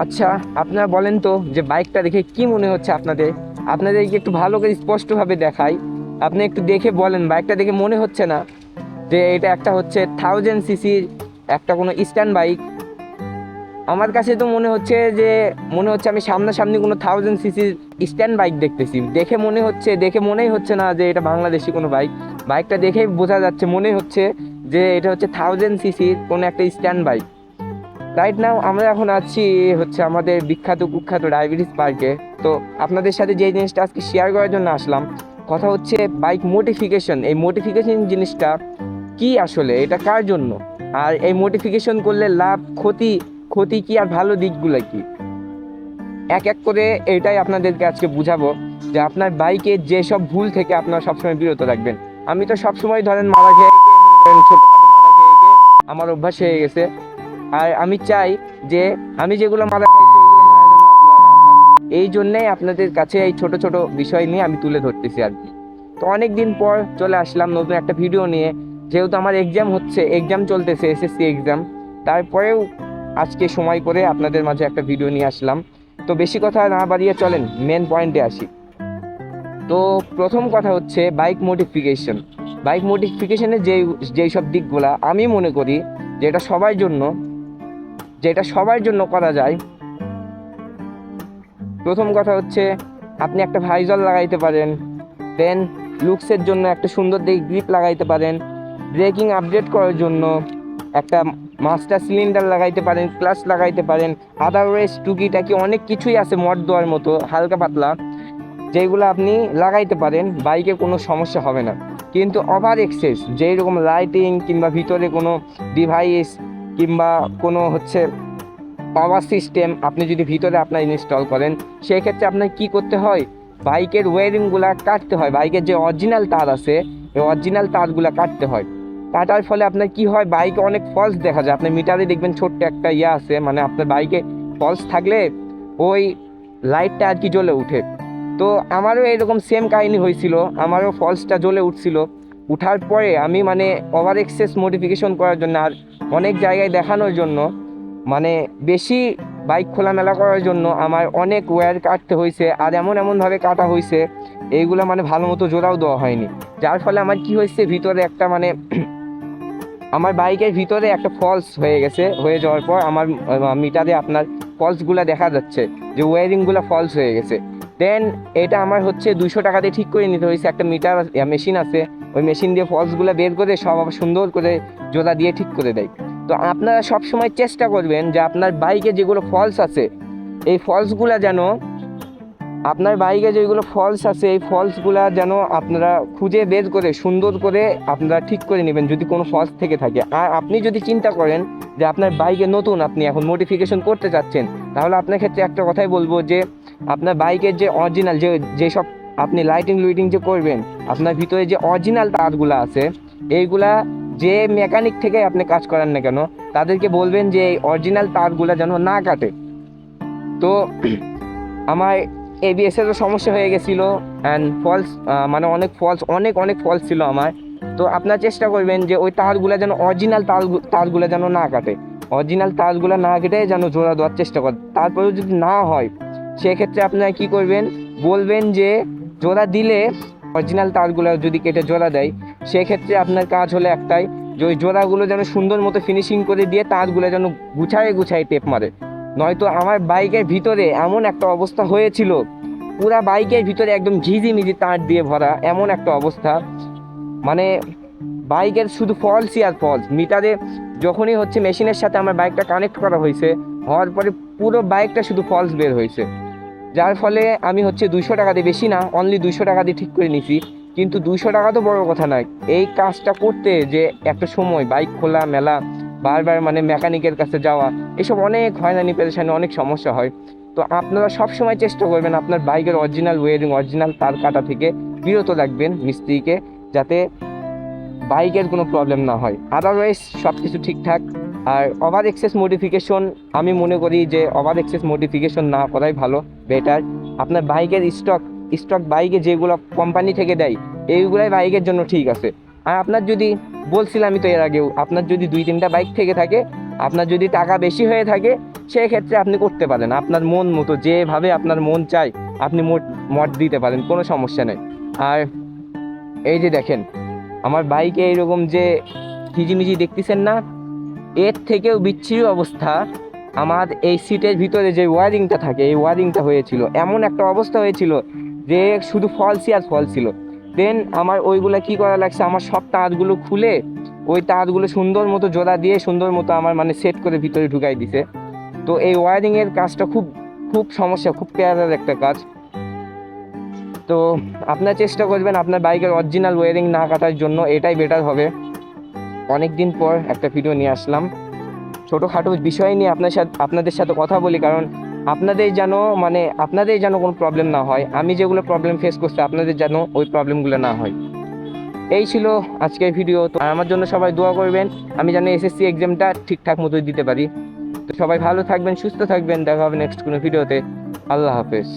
আচ্ছা, আপনারা বলেন তো যে বাইকটা দেখে কি মনে হচ্ছে আপনাদের? আপনাদেরকে একটু ভালো করে স্পষ্টভাবে দেখাই। আপনি একটু দেখে বলেন, বাইকটা দেখে মনে হচ্ছে না যে এটা একটা হচ্ছে 1000 সিসির একটা কোনো স্ট্যান্ড বাইক? আমার কাছে তো মনে হচ্ছে আমি সামনাসামনি কোনো 1000 সিসির স্ট্যান্ড বাইক দেখতেছি। দেখে মনেই হচ্ছে না যে এটা বাংলাদেশি কোনো বাইক। বাইকটা দেখেই বোঝা যাচ্ছে, মনে হচ্ছে যে এটা হচ্ছে 1000 সিসির কোনো একটা স্ট্যান্ড বাইক। রাইট নাও আমরা এখন আছি হচ্ছে আমাদের বিখ্যাত কুখ্যাত ডায়াবেটিস পার্কে। তো আপনাদের সাথে যে জিনিসটা আজকে শেয়ার করার জন্য আসলাম, কথা হচ্ছে বাইক মোডিফিকেশন। এই মোডিফিকেশন জিনিসটা কি আসলে, এটা কার জন্য, আর এই মোডিফিকেশন করলে লাভ ক্ষতি ক্ষতি কি আর ভালো দিকগুলো কি, এক এক করে এটাই আপনাদেরকে আজকে বুঝাবো যে আপনার বাইকে যেসব ভুল থেকে আপনারা সবসময় বিরত রাখবেন। আমি তো সবসময় ধরেন মারা খেয়ে গিয়ে, মনে করেন ছোটখাটো মারা খেয়ে গিয়ে আমার অভ্যাস হয়ে গেছে। আর আমি চাই যে আমি যেগুলো মারা খাইছি ওইগুলো মারা যেন আপনারা না খান। এই জন্যেই আপনাদের কাছে এই ছোট ছোট বিষয় নিয়ে আমি তুলে ধরতেছি আর কি। তো অনেক দিন পর চলে আসলাম নতুন একটা ভিডিও নিয়ে। যেহেতু আমার এক্সাম চলতেছে, এসএসসি এক্সাম, তারপরেও আজকে সময় করে আপনাদের মাঝে একটা ভিডিও নিয়ে আসলাম। তো বেশি কথা না বাড়িয়ে চলেন মেন পয়েন্টে আসি। তো প্রথম কথা হচ্ছে বাইক মোডিফিকেশনের যেই সব দিকগুলা আমি মনে করি যে এটা সবার জন্য করা যায়। প্রথম কথা হচ্ছে আপনি একটা ভাইজল লাগাইতে পারেন, দেন লুকসের জন্য একটা সুন্দর দেখে গ্রিপ লাগাইতে পারেন, ব্রেকিং আপডেট করার জন্য একটা মাস্টার সিলিন্ডার লাগাইতে পারেন, ক্লাচ লাগাইতে পারেন। আদারওয়াইজ টুকিটাকি অনেক কিছুই আছে মড দেওয়ার মতো হালকা পাতলা, যেগুলো আপনি লাগাইতে পারেন, বাইকে কোনো সমস্যা হবে না। কিন্তু ওভার এক্সেস যেই রকম লাইটিং কিংবা ভিতরে কোনো ডিভাইস কিংবা কোনো হচ্ছে পাওয়ার সিস্টেম আপনি যদি ভিতরে আপনার ইনস্টল করেন, সেই ক্ষেত্রে আপনার কি করতে হয়, বাইকের ওয়্যারিংগুলো কাটতে হয়। বাইকের যে অরিজিনাল তার আছে, এই অরিজিনাল তারগুলো কাটতে হয়। কাটার ফলে আপনার কি হয়, বাইকে অনেক ফলস দেখা যায়। আপনার মিটারে দেখবেন ছোট্ট একটা ইয়ে আছে, মানে আপনার বাইকে ফলস থাকলে ওই লাইটটা আর কি জ্বলে উঠে। তো আমারও এরকম সেম কাহিনী হয়েছিল, আমারও ফলসটা জ্বলে উঠছিল। উঠার পরে আমি মানে ওভার এক্সেস মডিফিকেশন করার জন্য আর অনেক জায়গায় দেখানোর জন্য, মানে বেশি বাইক খোলামেলা করার জন্য আমার অনেক ওয়্যার কাটতে হয়েছে। আর এমনভাবে কাটা হয়েছে এইগুলো মানে ভালো মতো জোড়াও দেওয়া হয়নি। যার ফলে আমার কি হয়েছে, ভিতরে একটা মানে আমার বাইকের ভিতরে একটা ফলস হয়ে গেছে। হয়ে যাওয়ার পর আমার মিটারে আপনার ফলসগুলো দেখা যাচ্ছে যে ওয়্যারিংগুলো ফলস হয়ে গেছে। দেন এটা আমার হচ্ছে 200 টাকা দিয়ে ঠিক করে নিতে হয়েছে। একটা মিটার মেশিন আছে, ওই মেশিন দিয়ে ফলসগুলো বের করে সব আবার সুন্দর করে জোড়া দিয়ে ঠিক করে দেয়। তো আপনারা সবসময় চেষ্টা করবেন যে আপনার বাইকে যেগুলো ফলস আছে, এই ফলসগুলো যেন আপনার বাইকে যেগুলো ফলস আছে এই ফলসগুলা যেন আপনারা খুঁজে বের করে সুন্দর করে আপনারা ঠিক করে নেবেন যদি কোনো ফলস থেকে থাকে। আর আপনি যদি চিন্তা করেন যে আপনার বাইকে নতুন আপনি এখন মডিফিকেশন করতে চাচ্ছেন, তাহলে আপনার ক্ষেত্রে একটা কথাই বলবো যে আপনার বাইকের যে অরিজিনাল যেসব আপনি লাইটিং লুইটিং যে করবেন, আপনার ভিতরে যে অরিজিনাল তারগুলো আছে এইগুলা যে মেকানিক থেকে আপনি কাজ করেন না কেন, তাদেরকে বলবেন যে এই অরিজিনাল তারগুলা যেন না কাটে। তো আমার এবিএসেরও সমস্যা হয়ে গেছিলো অ্যান্ড ফলস, মানে অনেক ফলস ছিল আমার। তো আপনার চেষ্টা করবেন যে ওই তারগুলো যেন অরিজিনাল তারগুলো যেন না কাটে, অরিজিনাল তারগুলো না কেটে যেন জোড়া দেওয়ার চেষ্টা করে। তারপরেও যদি না হয় সেক্ষেত্রে আপনারা কি করবেন, বলবেন যে জোড়া দিলে অরিজিনাল তারগুলো যদি কেটে জোড়া দেয়, সেক্ষেত্রে আপনার কাজ হলো একটাই, যে ওই জোড়াগুলো যেন সুন্দর মতো ফিনিশিং করে দিয়ে তারগুলো যেন গুছায় টেপ মারে। নয়তো আমার বাইকের ভিতরে এমন একটা অবস্থা হয়েছিল, পুরা বাইকের ভিতরে একদম ঝিঝিমিঝি তার দিয়ে ভরা এমন একটা অবস্থা, মানে বাইকের শুধু ফলসই আর ফলস। মিটারে যখনই হচ্ছে মেশিনের সাথে আমার বাইকটা কানেক্ট করা হয়েছে, হওয়ার পরে পুরো বাইকটা শুধু ফলস বের হয়েছে। যার ফলে আমি হচ্ছে 200 টাকা দিয়ে, বেশি না, অনলি 200 টাকা দিয়ে ঠিক করে নিছি। কিন্তু 200 টাকা তো বড় কথা নয়, এই কাজটা করতে যে একটা সময় বাইক খোলা মেলা বারবার মানে মেকানিকের কাছে যাওয়া, এসব অনেক হয়রানি পেরেশানি, অনেক সমস্যা হয়। তো আপনারা সবসময় চেষ্টা করবেন আপনার বাইকের অরিজিনাল ওয়্যারিং অরিজিনাল তার কাটা থেকে বিরত রাখবেন মিস্ত্রিকে, যাতে বাইকের কোনো প্রবলেম না হয়। আদারওয়াইজ সব কিছু ঠিকঠাক। আর ওভার এক্সেস মডিফিকেশন আমি মনে করি যে ওভার এক্সেস মডিফিকেশন না করাই ভালো, বেটার। আপনার বাইকের স্টক বাইকে যেগুলো কোম্পানি থেকে দেয় এইগুলাই বাইকের জন্য ঠিক আছে। আর আপনার যদি, বলছিলাম আমি তো এর আগেও, আপনার যদি 2-3টা বাইক থেকে থাকে, আপনার যদি টাকা বেশি হয়ে থাকে, সেক্ষেত্রে আপনি করতে পারেন আপনার মন মতো, যেভাবে আপনার মন চায় আপনি মড দিতে পারেন, কোনো সমস্যা নেই। আর এই যে দেখেন আমার বাইকে এইরকম যে হিজিমিজি দেখতেছেন না, এর থেকেও বিচ্ছিরি অবস্থা আমার এই সিটের ভিতরে যে ওয়ারিংটা থাকে এই ওয়ারিংটা হয়েছিল, এমন একটা অবস্থা হয়েছিল যে শুধু ফলসই আর ফল ছিল। দেন আমার ওইগুলো কি করা লাগছে, আমার সব তারগুলো খুলে ওই তারগুলো সুন্দর মতো জোড়া দিয়ে সুন্দর মতো আমার মানে সেট করে ভিতরে ঢুকাই দিছে। তো এই ওয়ারিংয়ের কাজটা খুব খুব সমস্যা, খুব প্যারার একটা কাজ। তো আপনার চেষ্টা করবেন আপনার বাইকের অরিজিনাল ওয়ারিং না কাটার জন্য, এটাই বেটার হবে। অনেক দিন পর একটা ভিডিও নিয়ে আসলাম, ছোটোখাটো বিষয় নিয়ে আপনাদের সাথে কথা বলি, কারণ আপনাদের যেন কোনো প্রবলেম না হয়, আমি যেগুলো প্রবলেম ফেস করছি আপনাদের যেন ওই প্রবলেমগুলো না হয়। এই ছিল আজকের ভিডিও। তো আমার জন্য সবাই দোয়া করবেন, আমি যেন এসএসসি এক্সামটা ঠিকঠাক মতো দিতে পারি। তো সবাই ভালো থাকবেন, সুস্থ থাকবেন, দেখা হবে নেক্সট কোনো ভিডিওতে। আল্লাহ হাফেজ।